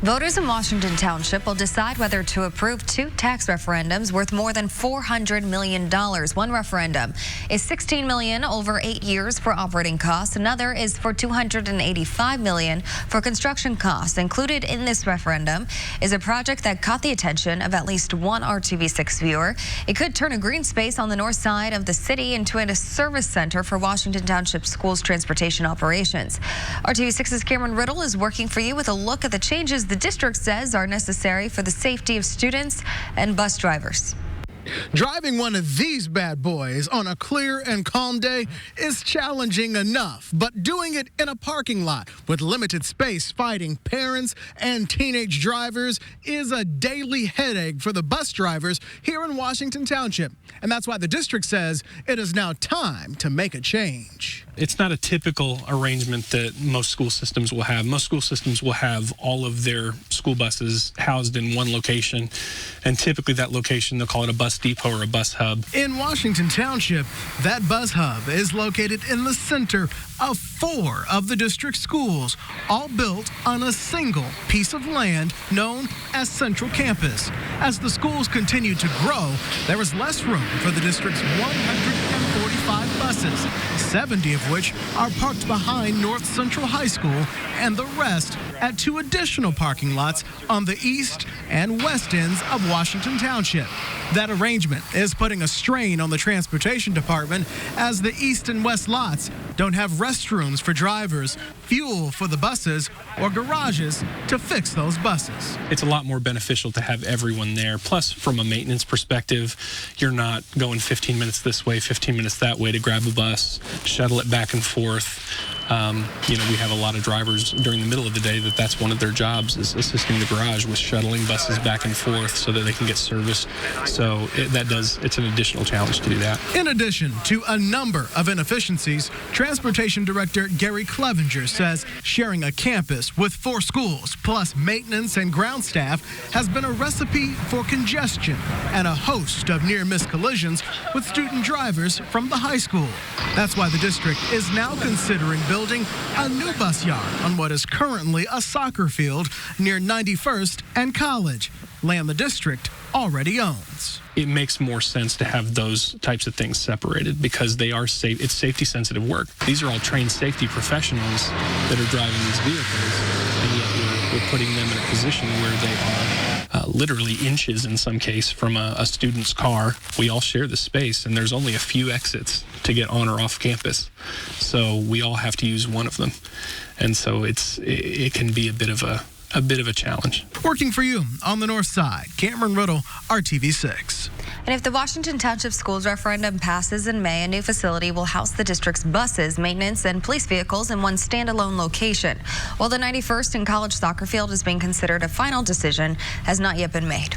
Voters in Washington Township will decide whether to approve two tax referendums worth more than $400 million. One referendum is $16 million over 8 years for operating costs. Another is for $285 million for construction costs. Included in this referendum is a project that caught the attention of at least one RTV6 viewer. It could turn a green space on the north side of the city into a service center for Washington Township Schools transportation operations. RTV6's Cameron Riddle is working for you with a look at the changes the district says are necessary for the safety of students and bus drivers. Driving one of these bad boys on a clear and calm day is challenging enough, but doing it in a parking lot with limited space fighting parents and teenage drivers is a daily headache for the bus drivers here in Washington Township. And that's why the district says it is now time to make a change. It's not a typical arrangement that most school systems will have. Most school systems will have all of their school buses housed in one location, and typically that location, they'll call it a bus depot or a bus hub. In Washington Township, that bus hub is located in the center of 4 of the district schools, all built on a single piece of land known as Central Campus. As the schools continue to grow, there is less room for the district's 145 buses, 70 of which are parked behind North Central High School, and the rest at 2 additional parking lots on the east and west ends of Washington Township. That arrangement is putting a strain on the transportation department as the east and west lots don't have restrooms for drivers, fuel for the buses, or garages to fix those buses. It's a lot more beneficial to have everyone there. Plus, from a maintenance perspective, you're not going 15 minutes this way, 15 minutes that way to grab a bus, shuttle it back and forth. We have a lot of drivers during the middle of the day that's one of their jobs, is assisting the garage with shuttling buses back and forth so that they can get serviced. So it's an additional challenge to do that. In addition to a number of inefficiencies, Transportation Director Gary Clevenger says sharing a campus with 4 schools plus maintenance and ground staff has been a recipe for congestion and a host of near-miss collisions with student drivers from the high school. That's why the district is now considering building a new bus yard on what is currently a soccer field near 91st and College, land the district already owns. It makes more sense to have those types of things separated because they are safe. It's safety sensitive work. These are all trained safety professionals that are driving these vehicles, and yet we're putting them in a position where they are literally inches in some case from a student's car. We all share the space, and there's only a few exits to get on or off campus. So we all have to use one of them. And so it can be a bit of a challenge. Working for you on the north side, Cameron Riddle, RTV6. And if the Washington Township Schools referendum passes in May, a new facility will house the district's buses, maintenance, and police vehicles in one standalone location. While the 91st and College soccer field is being considered, a final decision has not yet been made.